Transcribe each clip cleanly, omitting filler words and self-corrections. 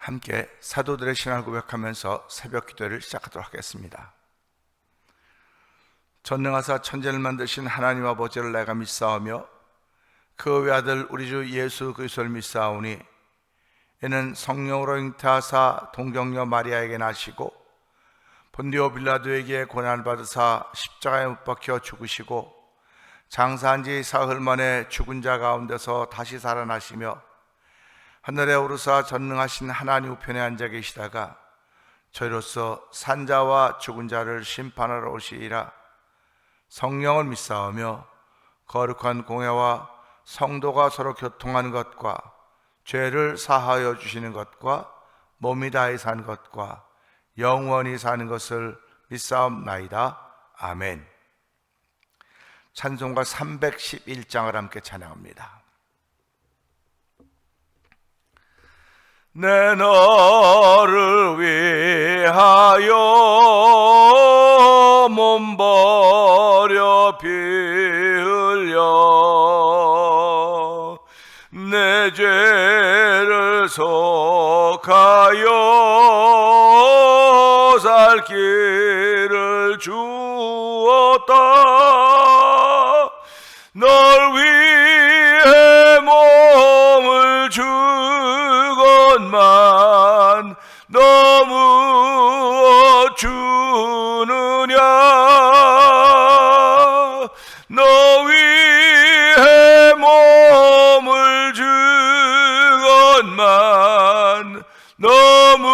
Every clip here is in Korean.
함께 사도들의 신앙을 고백하면서 새벽 기도를 시작하도록 하겠습니다. 전능하사 천지를 만드신 하나님 아버지를 내가 믿사오며 그 외아들 우리 주 예수 그리스도를 믿사오니 이는 성령으로 잉태하사 동정녀 마리아에게 나시고 본디오 빌라도에게 고난을 받으사 십자가에 못 박혀 죽으시고 장사한 지 사흘 만에 죽은 자 가운데서 다시 살아나시며 하늘에 오르사 전능하신 하나님 우편에 앉아 계시다가 저희로서 산자와 죽은 자를 심판하러 오시리라. 성령을 믿사오며 거룩한 공회와 성도가 서로 교통하는 것과 죄를 사하여 주시는 것과 몸이 다해 사는 것과 영원히 사는 것을 믿사옵나이다. 아멘. 찬송가 311장을 함께 찬양합니다. 내 너를 위하여 몸 버려 피 흘려 내 죄를 속하여 살 길을 주었다. 널 위해 몸을 주건만 너무 주느냐. 너 위해 몸을 주건만 너무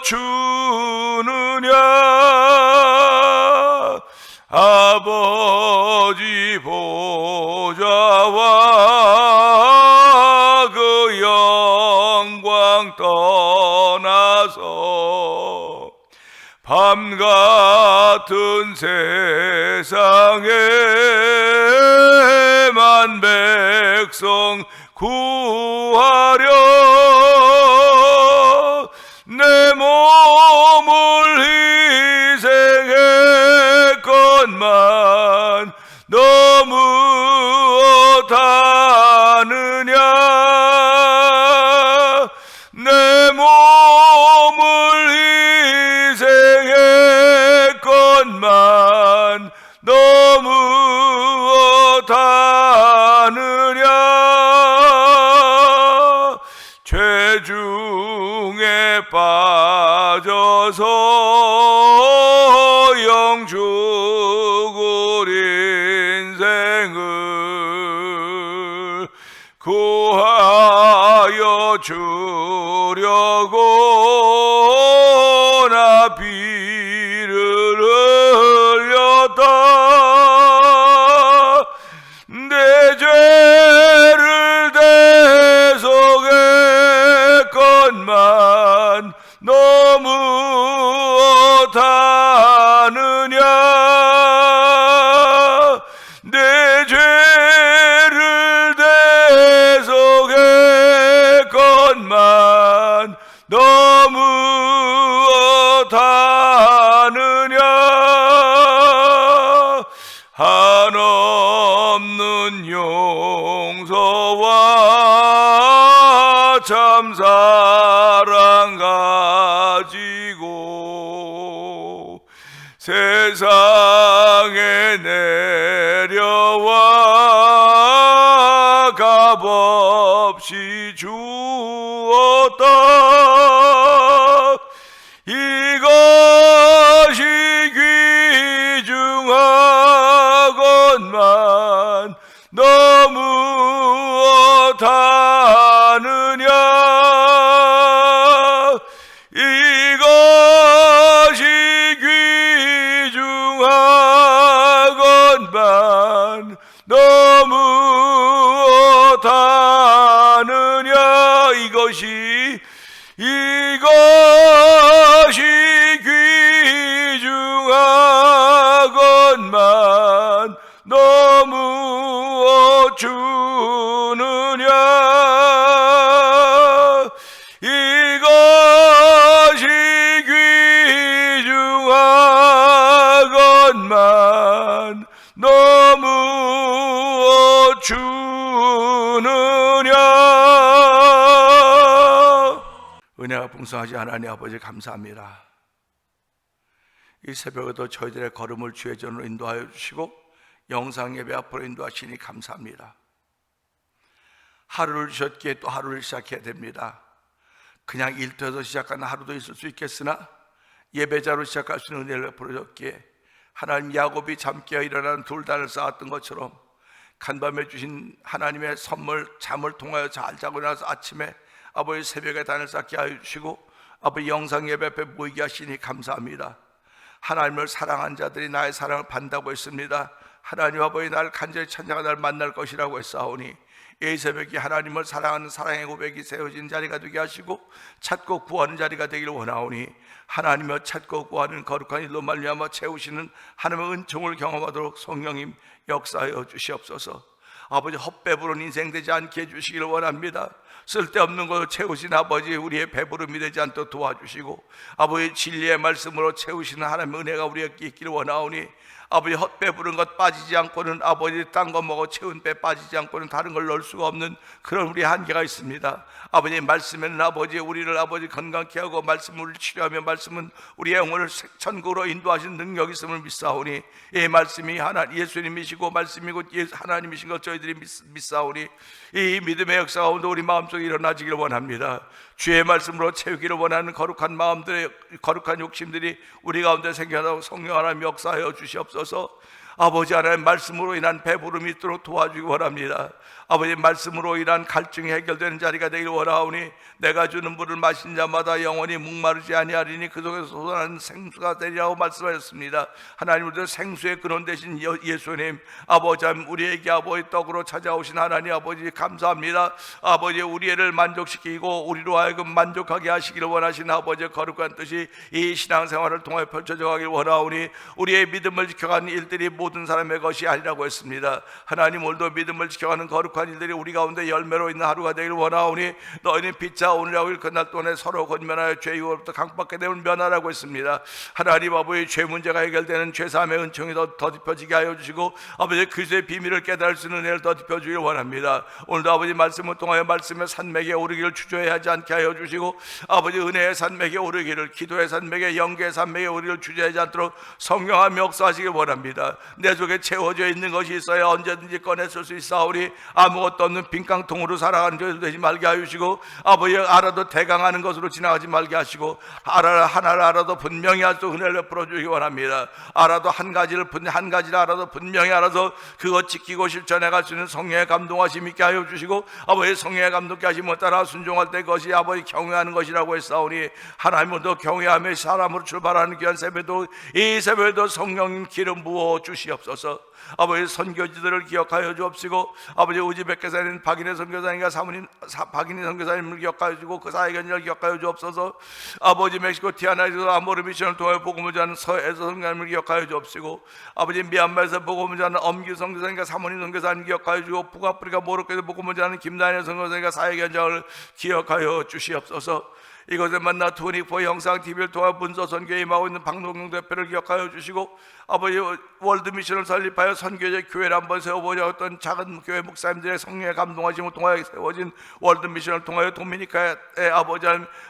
주느냐. 아버지 보좌와 그 영광 떠나서 밤 같은 세상에만 백성 구하려 내 몸을 희생했건만 너무 다느냐. 내 몸을 희생했건만 너무 다느냐. 죄 중에 빠져서 영 죽을 인생을 구하여 주려고 나 피를 흘렸다. 내 죄를 대속했건만 너무 다느냐. 내 죄를 대속했건만 너무 다느냐. 한없는 용서와 참사랑 가지고 세상에 내려와 값없이 주었다. 이것이 귀중하건만 너무 다느냐. 이것이 귀중하건만 너무 다느냐. 이것이 귀중하건만 너무 주느냐. 이것이 귀중하건만 너무 주느냐. 은혜가 풍성하지 하나님 아버지 감사합니다. 이 새벽에도 저희들의 걸음을 주의 전으로 인도하여 주시고 영상 예배 앞으로 인도하시니 감사합니다. 하루를 주셨기에 또 하루를 시작해야 됩니다. 그냥 일터에서 시작하는 하루도 있을 수 있겠으나 예배자로 시작할 수 있는 은혜를 베풀어줬기에 하나님, 야곱이 잠 깨어 일어나는 돌단을 쌓았던 것처럼 간밤에 주신 하나님의 선물 잠을 통하여 잘 자고 나서 아침에 아버지 새벽에 단을 쌓게 하여 주시고 아버지 영상 예배 앞에 모이게 하시니 감사합니다. 하나님을 사랑한 자들이 나의 사랑을 받는다고 했습니다. 하나님 아버지, 나를 간절히 찬양하 날 만날 것이라고 했사오니 이 새벽에 하나님을 사랑하는 사랑의 고백이 세워진 자리가 되게 하시고 찾고 구하는 자리가 되기를 원하오니 하나님을 찾고 구하는 거룩한 일로 말미암아 채우시는 하나님의 은총을 경험하도록 성령님 역사하여 주시옵소서. 아버지, 헛배부른 인생 되지 않게 해주시기를 원합니다. 쓸데없는 것을 채우신 아버지, 우리의 배부름이 되지 않도록 도와주시고 아버지, 진리의 말씀으로 채우시는 하나님의 은혜가 우리에게 있기를 원하오니 아버지, 헛배부른 것 빠지지 않고는 아버지, 딴 거 먹어 채운 배 빠지지 않고는 다른 걸 넣을 수가 없는 그런 우리의 한계가 있습니다. 아버지, 말씀에는 아버지 우리를 아버지 건강케 하고 말씀을 우리를 치료하며 말씀은 우리의 영혼을 천국으로 인도하시는 능력이 있음을 믿사오니 이 말씀이 예수님이시고 말씀이고 하나님이신 것 저희들이 믿사오니 이 믿음의 역사 가운데 우리 마음속에 일어나지기를 원합니다. 주의 말씀으로 채우기를 원하는 거룩한 마음들의 거룩한 욕심들이 우리 가운데 생겨나고 성령 하나님 역사하여 주시옵소서. 아버지 하나님, 말씀으로 인한 배부름이 있도록 도와주기 원합니다. 아버지, 말씀으로 인한 갈증이 해결되는 자리가 되기를 원하오니 내가 주는 물을 마신 자마다 영원히 목마르지 아니하리니 그 속에서 솟아나는 생수가 되리라고 말씀하셨습니다. 하나님, 우리들 생수의 근원 되신 예수님 아버지, 우리에게 아버지 떡으로 찾아오신 하나님 아버지 감사합니다. 아버지, 우리를 만족시키고 우리로 하여금 만족하게 하시기를 원하신 아버지의 거룩한 뜻이 이 신앙생활을 통해 펼쳐져 가기를 원하오니 우리의 믿음을 지켜가는 일들이 모든 사람의 것이 아니라고 했습니다. 하나님, 오늘도 믿음을 지켜가는 거룩한 일들이 우리 가운데 열매로 있는 하루가 되기를 원하오니 너희는 빛자 오늘하고 일끝날 동안에 서로 권면하여 죄 유혹으로부터 강박하게 되면 면하라고 했습니다. 하나님 아버지, 죄 문제가 해결되는 죄사함의 은총이 더 딥어지게 하여 주시고 아버지, 그리스도의 비밀을 깨달을 수 있는 은혜를 더 딥어주기를 원합니다. 오늘도 아버지 말씀을 통하여 말씀의 산맥에 오르기를 주저해야 하지 않게 하여 주시고 아버지, 은혜의 산맥에 오르기를, 기도의 산맥에, 영계의 산맥에 오르기를 주저하지 않도록 성령하며 역사하시길 원합니다. 내 속에 채워져 있는 것이 있어야 언제든지 꺼냈을 수 있사오니 아무것도 없는 빈깡통으로 살아가는 저희들 되지 말게 하시고 아버지, 알아도 대강하는 것으로 지나가지 말게 하시고 하나를 알아도 분명히 할 수 은혜를 베풀어 주기 원합니다. 알아도 한 가지를 알아도 분명히 알아서 그것 지키고 실천해 갈 수 있는 성령의 감동하심 있게 하여 주시고 아버지, 성령의 감동케 하심을 따라 순종할 때 그것이 아버지 경외하는 것이라고 했사오니 하나님도 경외하며 사람으로 출발하는 귀한 새벽에도 이 새벽에도 성령님 기름 부어 주시옵소서. 아버지, 선교지들을 기억하여 주옵시고 아버지, 우즈베키스탄에 있는 박인혜 선교사님과 박인혜 선교사님을 기억하여 주고 그 사회견을 기억하여 주옵소서. 아버지, 멕시코 티아나에서 아모르 미션을 통해 복음을 전하는 서에서 선교사님을 기억하여 주옵시고 아버지, 미얀마에서 복음을 전하는 엄규 선교사님과 사모님 선교사님 기억하여 주고 북아프리카 모로코에서 복음을 전하는 김다니엘 선교사님과 사회견장을 기억하여 주시옵소서. 이곳에 만나 투니포 영상 TV를 통해 문서 선교에 임하고 있는 박노경 대표를 기억하여 주시고 아버지, 월드미션을 설립하여 선교제 교회를 한번 세워보자 했던 작은 교회 목사님들의 성령의 감동하심을 통하여 세워진 월드미션을 통하여 도미니카의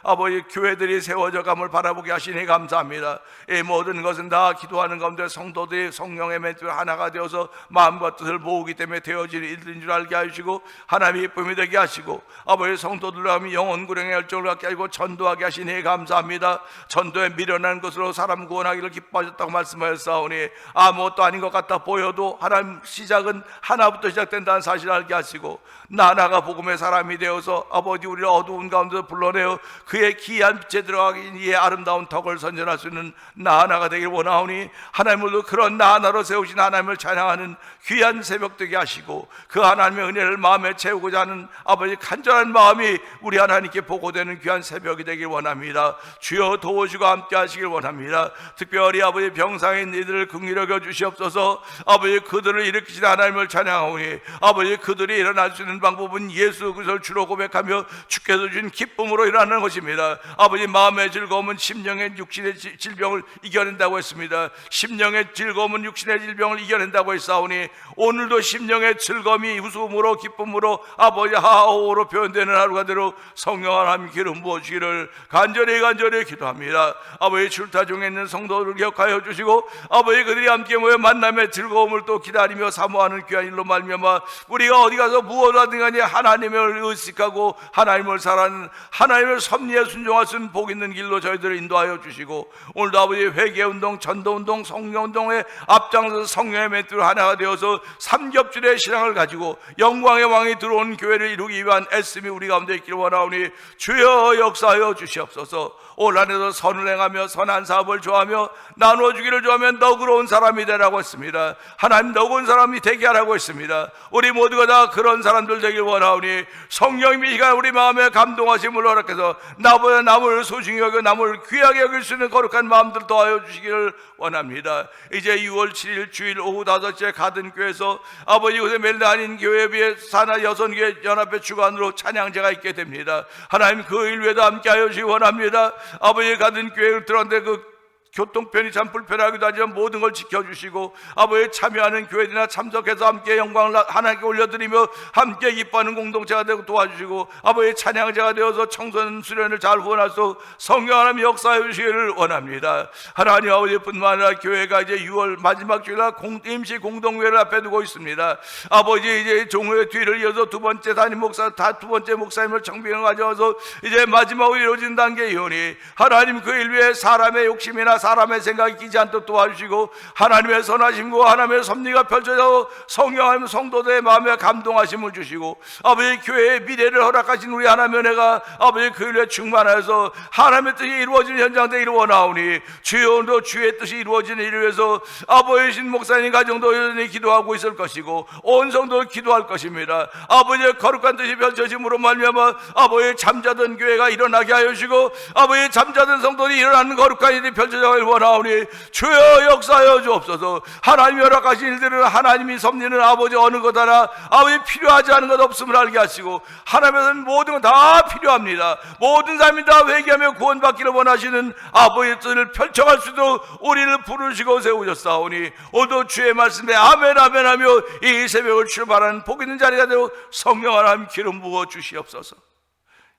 아버지 교회들이 세워져감을 바라보게 하시니 감사합니다. 이 모든 것은 다 기도하는 가운데 성도들이 성령의 멘트로 하나가 되어서 마음과 뜻을 모으기 때문에 되어지는 일들인 줄 알게 하시고 하나님의 기쁨이 되게 하시고 아버지, 성도들로 하면 영혼 구령의 열정을 갖게 하시고 전도하게 하시니 감사합니다. 전도에 미련한 것으로 사람 구원하기를 기뻐하셨다고 말씀하셨사오니 아무것도 아닌 것 같아 보여도 하나님 시작은 하나부터 시작된다는 사실을 알게 하시고 나나가 복음의 사람이 되어서 아버지, 우리를 어두운 가운데서 불러내어 그의 기이한 빛에 들어가기 이의 아름다운 덕을 선전할 수 있는 나나가 되길 원하오니 하나님으로 그런 나나로 세우신 하나님을 찬양하는 귀한 새벽 되게 하시고 그 하나님의 은혜를 마음에 채우고자 하는 아버지 간절한 마음이 우리 하나님께 보고되는 귀한 새벽이 되길 원합니다. 주여 도우시고 함께 하시길 원합니다. 특별히 아버지, 병상에 있는 이들을 긍휼히 여겨 주시옵소서. 아버지, 그들을 일으키신 하나님을 찬양하오니 아버지, 그들이 일어날 수 있는 방법은 예수 그리스도를 주로 고백하며 주께서 주신 기쁨으로 일어나는 것입니다. 아버지, 마음의 즐거움은 심령의 육신의 질병을 이겨낸다고 했습니다. 심령의 즐거움은 육신의 질병을 이겨낸다고 했사오니 오늘도 심령의 즐거움이 웃음으로 기쁨으로 아버지 하오로 표현되는 하루가 되도록 성령 하나님 기름 부어주기를 주시기를 간절히 기도합니다. 아버지 출타 중에 있는 성도들을 기억하여 주시고 아버지 그들이 함께 모여 만남의 즐거움을 또 기다리며 사모하는 귀한 일로 말미암아 우리가 어디 가서 무엇하든 간에 하나님을 의식하고 하나님을 사랑하는 하나님의 섭리에 순종할 수 있는 복 있는 길로 저희들을 인도하여 주시고 오늘도 아버지 회개운동, 전도운동, 성령운동에 앞장서서 성령의 멘트로 하나가 되어서 삼겹줄의 신앙을 가지고 영광의 왕이 들어온 교회를 이루기 위한 애씀이 우리 가운데 있기를 원하오니 주여 역사하여 주시옵소서. 올 한해도 선을 행하며 선한 사업을 좋아하며 나누어주기를 좋아하며 너그러운 사람이 되라고 했습니다. 하나님 너그러운 사람이 되게 하라고 했습니다. 우리 모두가 다 그런 사람들 되길 원하오니 성령님이 이 시간 우리 마음에 감동하심을 허락해서 나보다 남을 소중히 여겨 남을 귀하게 여길 수 있는 거룩한 마음들 더하여 주시기를 원합니다. 이제 6월 7일 주일 오후 5시에 가든교회에서 아버지 이곳에 멜 아닌 교회에 비해 산하 여선교회 연합회 주관으로 찬양제가 있게 됩니다. 하나님 그 일 외에도 함께하여 주시기 원합니다. 아버지 가든교회를 들었는데 그 교통편이 참 불편하기도 하지만 모든 걸 지켜주시고 아버지 참여하는 교회들이나 참석해서 함께 영광을 하나님께 올려드리며 함께 기뻐하는 공동체가 되고 도와주시고 아버지 찬양제가 되어서 청소년 수련을 잘 후원할 수 성령 하나님 역사해 주시기를 원합니다. 하나님 아버지뿐만 아니라 교회가 이제 6월 마지막 주일날 임시 공동회를 앞에 두고 있습니다. 아버지 이제 종회 뒤를 이어서 두 번째 담임 목사 두 번째 목사님을 청빙을 가져와서 이제 마지막으로 이루어진 단계이오니 하나님 그 일 위에 사람의 욕심이나 사람의 생각이 끼지 않도록 도와주시고 하나님의 선하심과 하나님의 섭리가 펼쳐져 성령 하나님 성도들의 마음에 감동하심을 주시고 아버지 교회의 미래를 허락하신 우리 하나님의 은혜가 아버지 그 일에 충만하여서 하나님의 뜻이 이루어지는 현장 되기를 원하오니 주여 오늘도 주의 뜻이 이루어지는 일을 위해서 아버지 신 목사님 가정도 여전히 기도하고 있을 것이고 온 성도 기도할 것입니다. 아버지의 거룩한 뜻이 펼쳐짐으로 말미암아 아버지 잠자던 교회가 일어나게 하여 주시고 아버지 잠자던 성도들이 일어나는 거룩한 일이 펼쳐져 원하오니 주여 역사하여 주옵소서. 하나님이 허락하신 일들은 하나님이 섭리는 아버지 어느 것 하나 아버지 필요하지 않은 것 없음을 알게 하시고 하나님은 모든 건 다 필요합니다. 모든 사람이 다 회개하며 구원받기를 원하시는 아버지의 뜻을 펼쳐갈 수도 우리를 부르시고 세우셨사오니 오늘도 주의 말씀에 아멘 아멘 하며 이 새벽을 출발하는 복 있는 자리가 되고 성령 하나님 기름 부어 주시옵소서.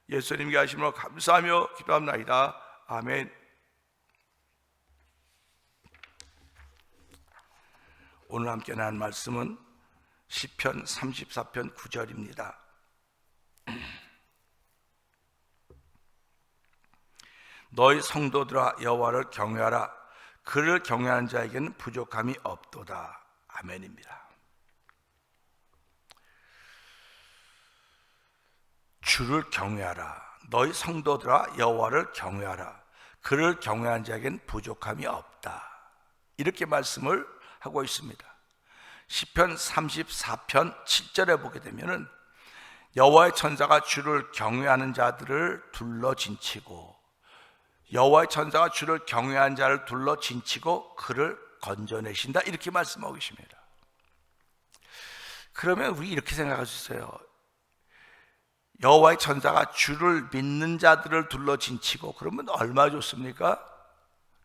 예수님께 하심으로 감사하며 기도합나이다. 아멘. 오늘 함께 나눈 말씀은 시편 34편 9절입니다. 너희 성도들아 여호와를 경외하라. 그를 경외하는 자에게는 부족함이 없도다. 아멘입니다. 주를 경외하라. 너희 성도들아 여호와를 경외하라. 그를 경외하는 자에게는 부족함이 없다. 이렇게 말씀을 하고 있습니다. 시편 34편 7절에 보게 되면은 여호와의 천사가 주를 경외하는 자들을 둘러 진치고 여호와의 천사가 주를 경외하는 자를 둘러 진치고 그를 건져내신다 이렇게 말씀하고 계십니다. 그러면 우리 이렇게 생각할 수 있어요. 여호와의 천사가 주를 믿는 자들을 둘러 진치고 그러면 얼마나 좋습니까?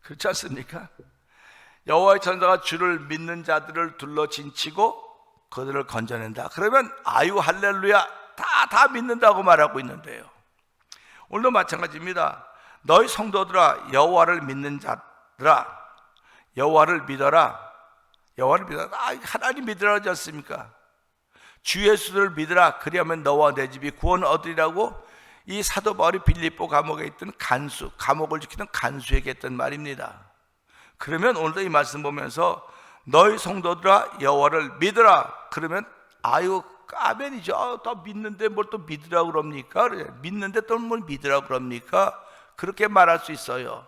그렇지 않습니까? 여호와의 천사가 주를 믿는 자들을 둘러 진치고 그들을 건져낸다. 그러면 아유 할렐루야 다 믿는다고 말하고 있는데요. 오늘도 마찬가지입니다. 너희 성도들아 여호와를 믿는 자들아 여호와를 믿어라. 여호와를 믿어라. 하나님 믿으라 하지 않습니까? 주 예수를 믿으라. 그리하면 너와 내 집이 구원 얻으리라고 이 사도 바울이 빌립보 감옥에 있던 감옥을 지키던 간수에게 했던 말입니다. 그러면 오늘도 이 말씀 보면서 너희 성도들아 여호와를 믿으라. 그러면 아유 아멘이죠. 더 믿는데 뭘 또 믿으라고 그럽니까? 믿는데 또 뭘 믿으라고 그럽니까? 그렇게 말할 수 있어요.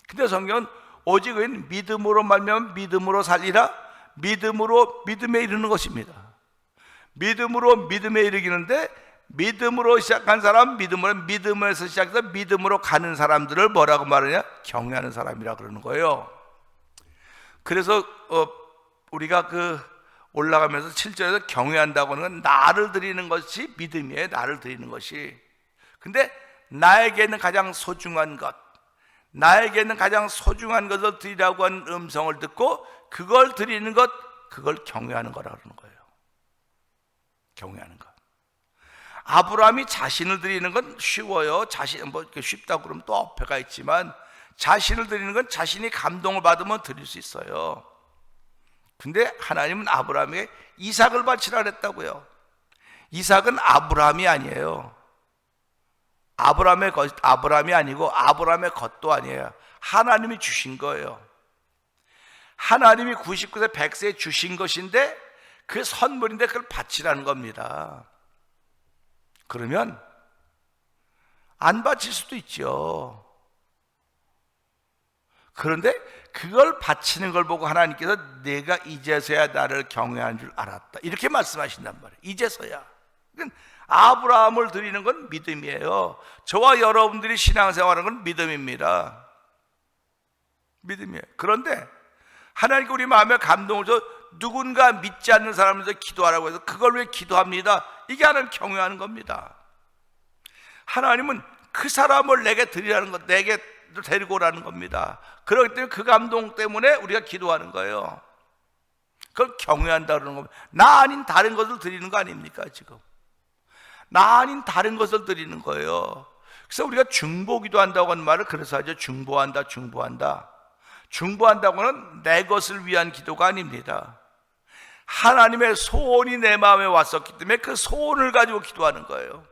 근데 성경은 오직은 믿음으로 말미암아 믿음으로 살리라. 믿음으로 믿음에 이르는 것입니다. 믿음으로 믿음에 이르기는데 믿음으로 시작한 사람, 믿음에서 시작해서 믿음으로 가는 사람들을 뭐라고 말하냐? 경외하는 사람이라 그러는 거예요. 그래서 우리가 올라가면서 7절에서 경외한다고 하는 건 나를 드리는 것이 믿음이에요. 나를 드리는 것이. 근데 나에게는 가장 소중한 것, 나에게는 가장 소중한 것을 드리라고 하는 음성을 듣고 그걸 드리는 것, 그걸 경외하는 거라 그러는 거예요. 경외하는 것. 아브라함이 자신을 드리는 건 쉬워요. 쉽다고 그러면 또 어폐가 있지만, 자신을 드리는 건 자신이 감동을 받으면 드릴 수 있어요. 근데 하나님은 아브라함에게 이삭을 바치라 그랬다고요. 이삭은 아브라함이 아니에요. 아브라함이 아니고 아브라함의 것도 아니에요. 하나님이 주신 거예요. 하나님이 99세 100세에 주신 것인데 그 선물인데 그걸 바치라는 겁니다. 그러면 안 바칠 수도 있죠. 그런데 그걸 바치는 걸 보고 하나님께서 내가 이제서야 나를 경외한 줄 알았다, 이렇게 말씀하신단 말이에요. 이제서야. 그러니까 아브라함을 드리는 건 믿음이에요. 저와 여러분들이 신앙생활하는 건 믿음입니다. 믿음이에요. 그런데 하나님께 우리 마음에 감동을 줘 누군가 믿지 않는 사람에서 기도하라고 해서 그걸 왜 기도합니다? 이게 하나님 경외하는 겁니다. 하나님은 그 사람을 내게 드리라는 것, 내게 데리고 오라는 겁니다. 그렇기 때문에 그 감동 때문에 우리가 기도하는 거예요. 그걸 경외한다 그러는 겁니다. 나 아닌 다른 것을 드리는 거 아닙니까? 지금 나 아닌 다른 것을 드리는 거예요. 그래서 우리가 중보기도 한다고 하는 말을 그래서 하죠. 중보한다고는 내 것을 위한 기도가 아닙니다. 하나님의 소원이 내 마음에 왔었기 때문에 그 소원을 가지고 기도하는 거예요.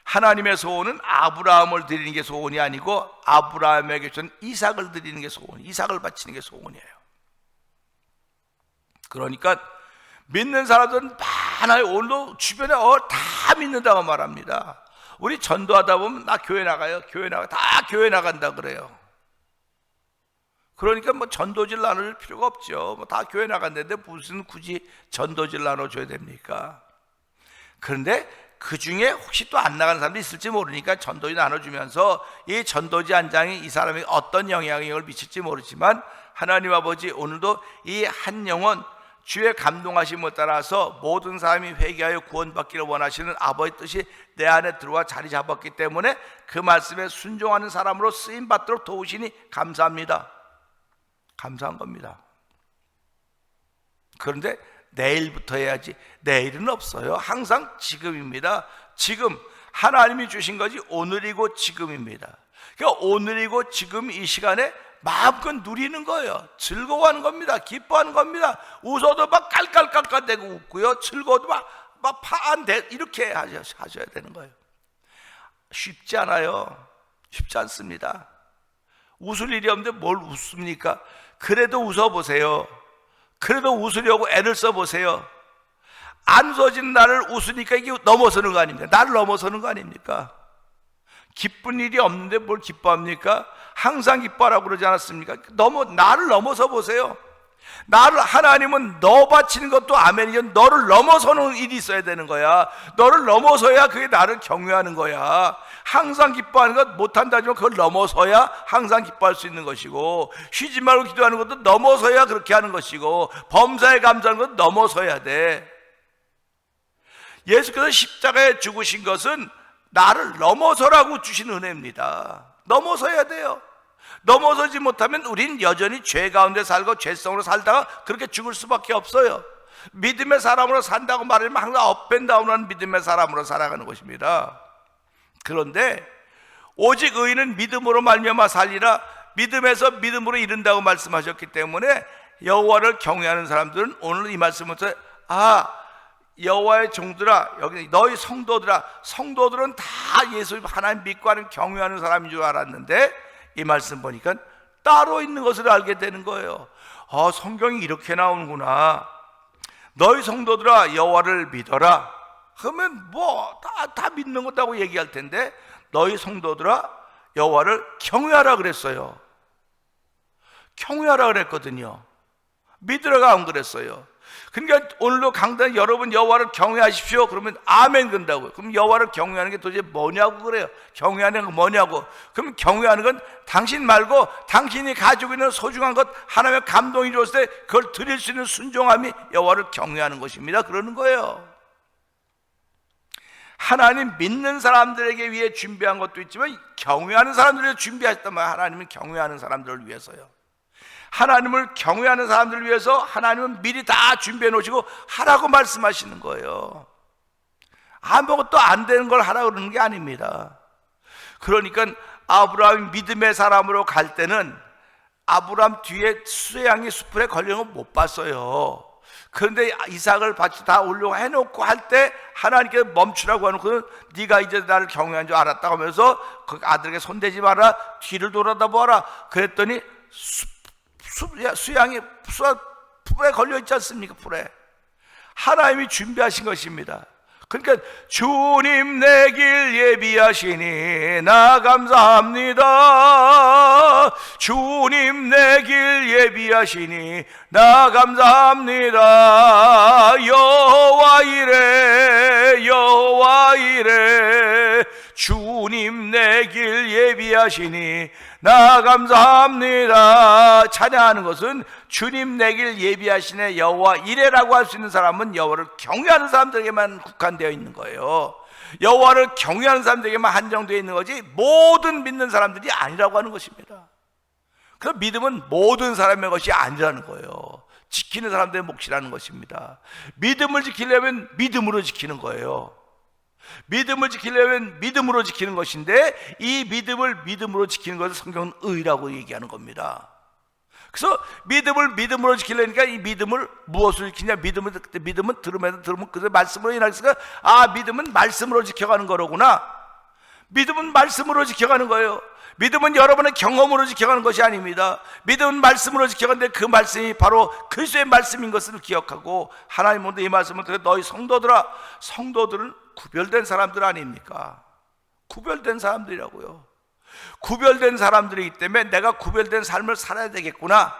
하나님의 소원은 아브라함을 드리는 게 소원이 아니고 아브라함에게 준 이삭을 드리는 게 소원, 이삭을 바치는 게 소원이에요. 그러니까 믿는 사람들은 많아요. 오늘도 주변에 다 믿는다고 말합니다. 우리 전도하다 보면 나 교회 나가요. 다 교회 나간다 그래요. 그러니까 뭐 전도지를 나눌 필요가 없죠. 뭐 다 교회 나간다는데 무슨 굳이 전도지를 나눠줘야 됩니까? 그런데 그 중에 혹시 또 안 나가는 사람도 있을지 모르니까 전도지 나눠주면서 이 전도지 한 장이 이 사람에게 어떤 영향을 미칠지 모르지만 하나님 아버지, 오늘도 이 한 영혼 주의 감동하심을 따라서 모든 사람이 회개하여 구원받기를 원하시는 아버지의 뜻이 내 안에 들어와 자리 잡았기 때문에 그 말씀에 순종하는 사람으로 쓰임받도록 도우시니 감사합니다. 감사한 겁니다. 그런데 내일부터 해야지. 내일은 없어요. 항상 지금입니다. 지금 하나님이 주신 것이 오늘이고 지금입니다. 그러니까 오늘이고 지금 이 시간에 마음껏 누리는 거예요. 즐거워하는 겁니다. 기뻐하는 겁니다. 웃어도 막 깔깔깔깔대고 웃고요. 즐거워도 막 파안대 이렇게 하셔야 되는 거예요. 쉽지 않아요. 쉽지 않습니다. 웃을 일이 없는데 뭘 웃습니까? 그래도 웃어보세요. 그래도 웃으려고 애를 써보세요. 안 웃어지는 나를 웃으니까 이게 넘어서는 거 아닙니까? 나를 넘어서는 거 아닙니까? 기쁜 일이 없는데 뭘 기뻐합니까? 항상 기뻐하라고 그러지 않았습니까? 나를 넘어서 보세요. 하나님은 너 바치는 것도 아멘이죠. 너를 넘어서는 일이 있어야 되는 거야. 너를 넘어서야 그게 나를 경외하는 거야. 항상 기뻐하는 것 못한다지만 그걸 넘어서야 항상 기뻐할 수 있는 것이고, 쉬지 말고 기도하는 것도 넘어서야 그렇게 하는 것이고, 범사에 감사하는 것도 넘어서야 돼. 예수께서 십자가에 죽으신 것은 나를 넘어서라고 주신 은혜입니다. 넘어서야 돼요. 넘어서지 못하면 우린 여전히 죄 가운데 살고 죄성으로 살다가 그렇게 죽을 수밖에 없어요. 믿음의 사람으로 산다고 말하면 항상 업앤다운하는 믿음의 사람으로 살아가는 것입니다. 그런데 오직 의인은 믿음으로 말미암아 살리라, 믿음에서 믿음으로 이른다고 말씀하셨기 때문에 여호와를 경외하는 사람들은 오늘 이 말씀부터 여호와의 종들아, 여기 너희 성도들은 다 예수 하나님 믿고 하는 경외하는 사람인 줄 알았는데 이 말씀 보니까 따로 있는 것을 알게 되는 거예요. 성경이 이렇게 나오는구나. 너희 성도들아 여호와를 믿어라. 그러면 다 믿는 것다고 얘기할 텐데 너희 성도들아 여호와를 경외하라 그랬어요. 경외하라 그랬거든요. 믿으라가 안 그랬어요. 그러니까 오늘도 강단 여러분 여호와를 경외하십시오. 그러면 아멘 그런다고요. 그럼 여호와를 경외하는 게 도대체 뭐냐고 그래요. 경외하는 건 뭐냐고. 그럼 경외하는 건 당신 말고 당신이 가지고 있는 소중한 것, 하나님의 감동이 줬을 때 그걸 드릴 수 있는 순종함이 여호와를 경외하는 것입니다. 그러는 거예요. 하나님 믿는 사람들에게 위해 준비한 것도 있지만 경외하는 사람들을 위해 준비하셨단 말이에요. 하나님은 경외하는 사람들을 위해서요. 하나님을 경외하는 사람들을 위해서 하나님은 미리 다 준비해 놓으시고 하라고 말씀하시는 거예요. 아무것도 안 되는 걸 하라 그러는 게 아닙니다. 그러니까 아브라함이 믿음의 사람으로 갈 때는 아브라함 뒤에 수양이 수풀에 걸리는 거 못 봤어요. 그런데 이삭을 같이 다 올려고 해놓고 할 때 하나님께서 멈추라고 하놓고 네가 이제 나를 경외한 줄 알았다고 하면서 그 아들에게 손대지 마라, 뒤를 돌아다 보아라 그랬더니 수양이 풀에 걸려 있지 않습니까? 풀에 하나님이 준비하신 것입니다. 그러니까 주님 내 길 예비하시니 나 감사합니다. 주님 내 길 예비하시니 나 감사합니다. 여호와 이래 여호와 이래 주님 내 길 예비하시니 나 감사합니다. 찬양하는 것은 주님 내 길 예비하시네 여호와 이래라고 할 수 있는 사람은 여호와를 경외하는 사람들에게만 국한되어 있는 거예요. 여호와를 경외하는 사람들에게만 한정되어 있는 거지 모든 믿는 사람들이 아니라고 하는 것입니다. 그 믿음은 모든 사람의 것이 아니라는 거예요. 지키는 사람들의 몫이라는 것입니다. 믿음을 지키려면 믿음으로 지키는 거예요. 믿음을 지키려면 믿음으로 지키는 것인데 이 믿음을 믿음으로 지키는 것을 성경은 의라고 얘기하는 겁니다. 그래서 믿음을 믿음으로 지키려니까 이 믿음을 무엇을 지키냐? 믿음은 들으면 그래서 말씀으로 인하여서 믿음은 말씀으로 지켜가는 거로구나. 믿음은 말씀으로 지켜가는 거예요. 믿음은 여러분의 경험으로 지켜가는 것이 아닙니다. 믿음은 말씀으로 지켜가는데 그 말씀이 바로 그리스도의 말씀인 것을 기억하고 하나님 오늘 이 말씀을 통해 너희 성도들아, 성도들은 구별된 사람들 아닙니까? 구별된 사람들이라고요. 구별된 사람들이기 때문에 내가 구별된 삶을 살아야 되겠구나.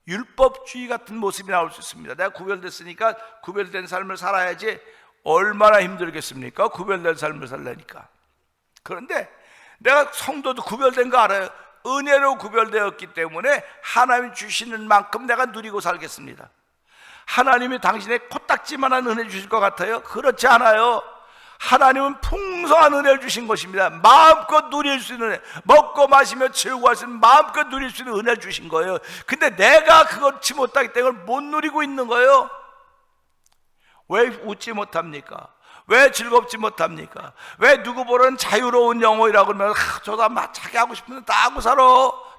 율법주의 같은 모습이 나올 수 있습니다. 내가 구별됐으니까 구별된 삶을 살아야지. 얼마나 힘들겠습니까? 구별된 삶을 살려니까. 그런데 내가 성도도 구별된 거 알아요. 은혜로 구별되었기 때문에 하나님 주시는 만큼 내가 누리고 살겠습니다. 하나님이 당신의 코딱지만한 은혜 주실 것 같아요? 그렇지 않아요. 하나님은 풍성한 은혜를 주신 것입니다. 마음껏 누릴 수 있는 은혜, 먹고 마시며 즐거워할 수 있는 마음껏 누릴 수 있는 은혜를 주신 거예요. 근데 내가 그것치 못하기 때문에 못 누리고 있는 거예요. 왜 웃지 못합니까? 왜 즐겁지 못합니까? 왜 누구 보는 자유로운 영혼이라고 그러면 저도 자기 하고 싶은데 다 하고 살아.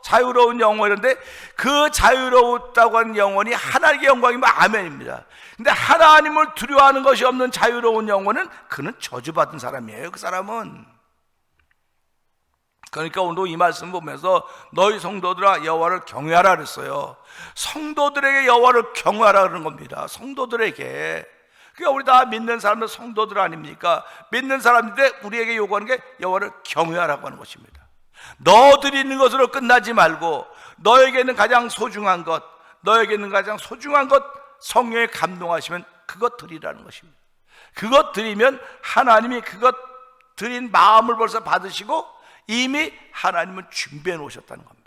자유로운 영혼 이런데 그 자유로웠다고 하는 영혼이 하나님의 영광이면 아멘입니다. 근데 하나님을 두려워하는 것이 없는 자유로운 영혼은 그는 저주받은 사람이에요. 그 사람은. 그러니까 오늘 이 말씀 보면서 너희 성도들아 여호와를 경외하라 그랬어요. 성도들에게 여호와를 경외하라 그러는 겁니다. 성도들에게. 그러니까 우리 다 믿는 사람들 성도들 아닙니까? 믿는 사람인데 우리에게 요구하는 게 여호와를 경외하라고 하는 것입니다. 너 드리는 것으로 끝나지 말고 너에게는 가장 소중한 것, 너에게는 가장 소중한 것 성령에 감동하시면 그것 드리라는 것입니다. 그것 드리면 하나님이 그것 드린 마음을 벌써 받으시고 이미 하나님은 준비해 놓으셨다는 겁니다.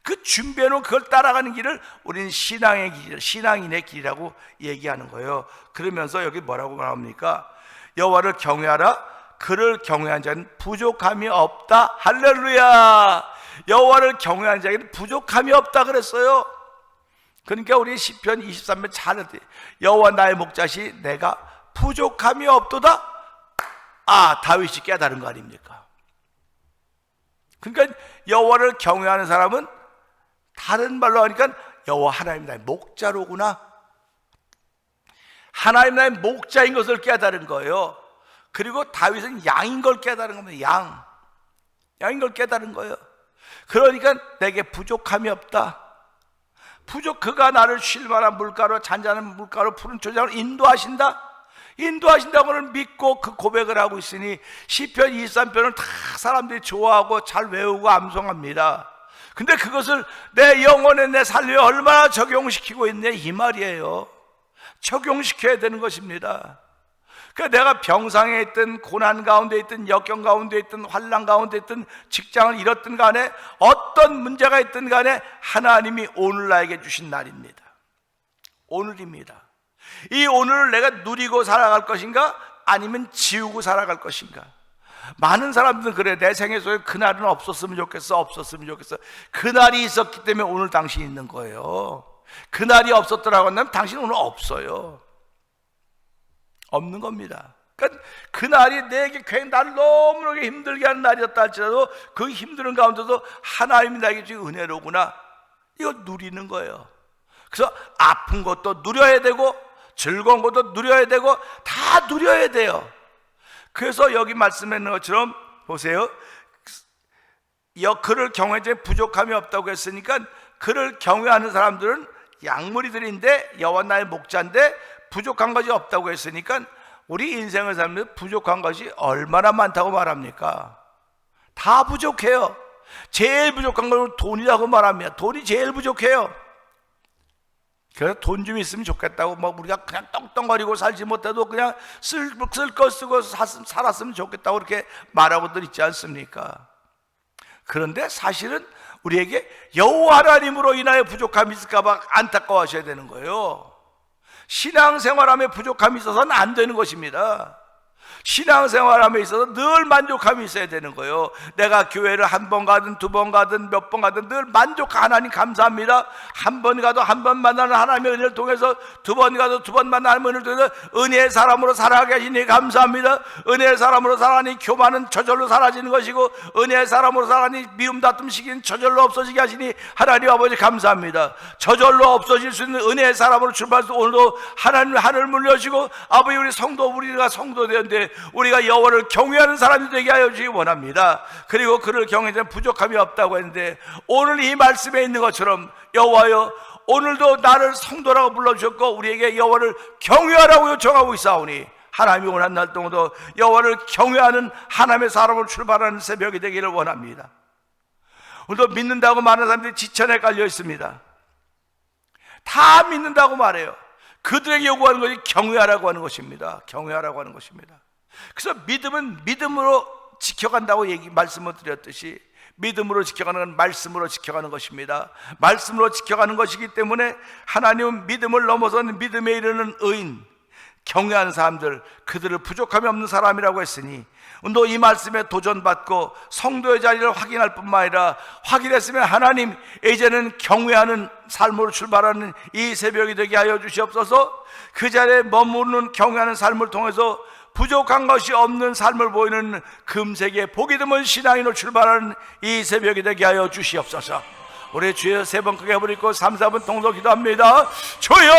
그 준비해 놓은 그걸 따라가는 길을 우리는 신앙의 길, 신앙인의 길이라고 얘기하는 거예요. 그러면서 여기 뭐라고 말합니까? 여호와를 경외하라. 그를 경외한 자는 부족함이 없다. 할렐루야. 여호와를 경외한 자에게는 부족함이 없다 그랬어요. 그러니까 우리 시편 23편 잘 여호와 나의 목자시 내가 부족함이 없도다. 다윗이 깨달은 거 아닙니까? 그러니까 여호와를 경외하는 사람은 다른 말로 하니까 여호와 하나님 나의 목자로구나. 하나님 나의 목자인 것을 깨달은 거예요. 그리고 다윗은 양인 걸 깨달은 겁니다. 양인 걸 깨달은 거예요. 그러니까 내게 부족함이 없다. 그가 나를 쉴 만한 물가로, 잔잔한 물가로, 푸른 초장으로 인도하신다고는 믿고 그 고백을 하고 있으니 시편 23편을 다 사람들이 좋아하고 잘 외우고 암송합니다. 근데 그것을 내 영혼에 내 삶에 얼마나 적용시키고 있냐 이 말이에요. 적용시켜야 되는 것입니다. 그러니까 내가 병상에 있든 고난 가운데 있든 역경 가운데 있든 환난 가운데 있든 직장을 잃었든 간에 어떤 문제가 있든 간에 하나님이 오늘 나에게 주신 날입니다. 오늘입니다. 이 오늘을 내가 누리고 살아갈 것인가 아니면 지우고 살아갈 것인가. 많은 사람들은 그래. 내 생애 속에 그날은 없었으면 좋겠어. 그날이 있었기 때문에 오늘 당신이 있는 거예요. 그날이 없었더라고 한다면 당신은 오늘 없어요. 없는 겁니다. 그러니까 그날이 내게 나를 너무나게 힘들게 하는 날이었다 할지라도 그 힘든 가운데도 하나님이 나에게 주신 은혜로구나, 이거 누리는 거예요. 그래서 아픈 것도 누려야 되고 즐거운 것도 누려야 되고 다 누려야 돼요. 그래서 여기 말씀해 있는 것처럼 보세요. 그를 경외하지 부족함이 없다고 했으니까 그를 경외하는 사람들은 양무리들인데 여호와 나의 목자인데 부족한 것이 없다고 했으니까 우리 인생을 살면서 부족한 것이 얼마나 많다고 말합니까? 다 부족해요. 제일 부족한 건 돈이라고 말합니다. 돈이 제일 부족해요. 그래서 돈 좀 있으면 좋겠다고 우리가 그냥 떵떵거리고 살지 못해도 그냥 쓸 거 쓰고 살았으면 좋겠다고 그렇게 말하고들 있지 않습니까? 그런데 사실은 우리에게 여호와 하나님으로 인하여 부족함이 있을까 봐 안타까워하셔야 되는 거예요. 신앙생활함에 부족함이 있어서는 안 되는 것입니다. 신앙생활함에 있어서 늘 만족함이 있어야 되는 거예요. 내가 교회를 한 번 가든 두 번 가든 몇 번 가든 늘 하나님 감사합니다. 한 번 가도 한 번 만나는 하나님의 은혜를 통해서 두 번 가도 두 번 만나는 하나님의 은혜를 통해서 은혜의 사람으로 살아가게 하시니 감사합니다. 은혜의 사람으로 살아니 교만은 저절로 사라지는 것이고 은혜의 사람으로 살아니 미움 다툼 시기는 저절로 없어지게 하시니 하나님 아버지 감사합니다. 저절로 없어질 수 있는 은혜의 사람으로 출발해서 오늘도 하나님 하늘 물려주시고 아버지 우리 성도 우리가 성도 되었는데 우리가 여호와를 경외하는 사람이 되게 하여 주시기 원합니다. 그리고 그를 경외하는 부족함이 없다고 했는데 오늘 이 말씀에 있는 것처럼 여호와여 오늘도 나를 성도라고 불러주셨고 우리에게 여호와를 경외하라고 요청하고 있사오니 하나님이 원하는 날 동안도 여호와를 경외하는 하나님의 사람으로 출발하는 새벽이 되기를 원합니다. 오늘도 믿는다고 많은 사람들이 지천에 깔려 있습니다. 다 믿는다고 말해요. 그들에게 요구하는 것이 경외하라고 하는 것입니다. 경외하라고 하는 것입니다. 그래서 믿음은 믿음으로 지켜간다고 말씀을 드렸듯이 믿음으로 지켜가는 건 말씀으로 지켜가는 것입니다. 말씀으로 지켜가는 것이기 때문에 하나님은 믿음을 넘어서는 믿음에 이르는 의인, 경외하는 사람들, 그들을 부족함이 없는 사람이라고 했으니 또 이 말씀에 도전받고 성도의 자리를 확인할 뿐만 아니라 확인했으면 하나님 이제는 경외하는 삶으로 출발하는 이 새벽이 되게 하여 주시옵소서. 그 자리에 머무르는 경외하는 삶을 통해서 부족한 것이 없는 삶을 보이는 금세계 복이 드문 신앙인으로 출발하는 이 새벽이 되게 하여 주시옵소서. 우리 주여 세 번 크게 부르고 3, 4분 통성 기도합니다. 주여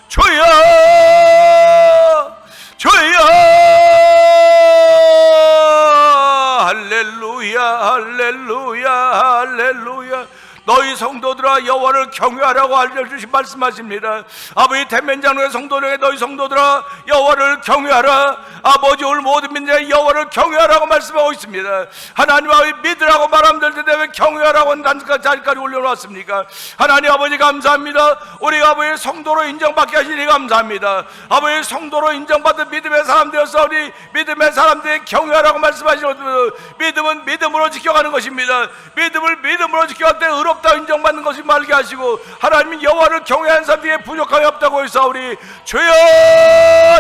주여 주여 할렐루야 할렐루야 할렐루야. 너희 성도들아 여호와를 경외하라고 알려주신 말씀하십니다. 아버지 대면장로의 성도들에게 너희 성도들아 여호와를 경외하라. 아버지 오늘 모든 민족에 여호와를 경외하라고 말씀하고 있습니다. 하나님 아버지 믿으라고 말하면 될 텐데 왜 경외하라고 하는 자리까지 올려놓았습니까? 하나님 아버지 감사합니다. 우리가 아버지 성도로 인정받게 하시니 감사합니다. 아버지 성도로 인정받은 믿음의 사람 되어서 우리 믿음의 사람들에게 경외하라고 말씀하시는 믿음은 믿음으로 지켜가는 것입니다. 믿음을 믿음으로 지켜갈 때 의롭다 인정받는 것이 말게 하시고 하나님이 여호와를 경외하는 사람들에게 부족함이 없다고 했사오니 주여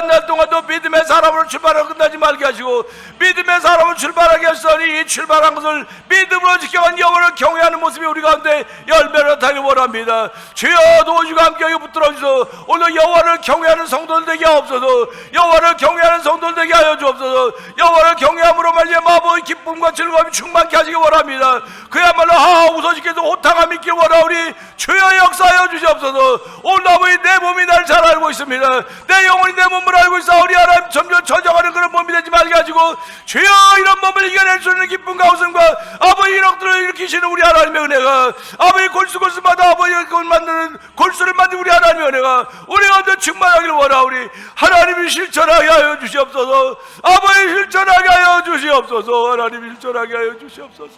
날 동안도 믿음의 사람으로 출발하고 끝나지 말게 하시고 믿음의 사람으로 출발하게 하시니 이 출발한 것을 믿음으로 지켜간 여호와를 경외하는 모습이 우리 가운데 열매를 나타나기 원합니다. 주여 도우시고 함께 붙들어 주소서. 오늘 여호와를 경외하는 성도들 되게 하옵소서. 여호와를 경외하는 성도들 되게 하여 주옵소서. 여호와를 경외함으로 말미암아 아버지 기쁨과 즐거움이 충만케 하시기 원합니다. 그야말로 웃어지게도 호탕함이 있길 원하오니 주여 역사하여 주시옵소서. 오늘 아버지 내 몸이 날 잘 알고 있습니다. 내 영혼이 내 몸을 알고 있사오니 하나님 점점 처져가는 그런 몸이 되지 말게 하시고 주여 이런 몸을 이겨낼 수 있는 기쁨과 웃음과 아버지 이렇들을 일으키시는 우리 하나님의 은혜가 아버지 골수골수마다 아버지 그걸 만드는 골수를 만든 우리 하나님의 은혜가 우리 가운데 충만하길 원하오니 하나님이 실천하게 하여 주시옵소서. 아버지 실천하게 하여 주시옵소서. 하나님 실천하게 하여 주시옵소서.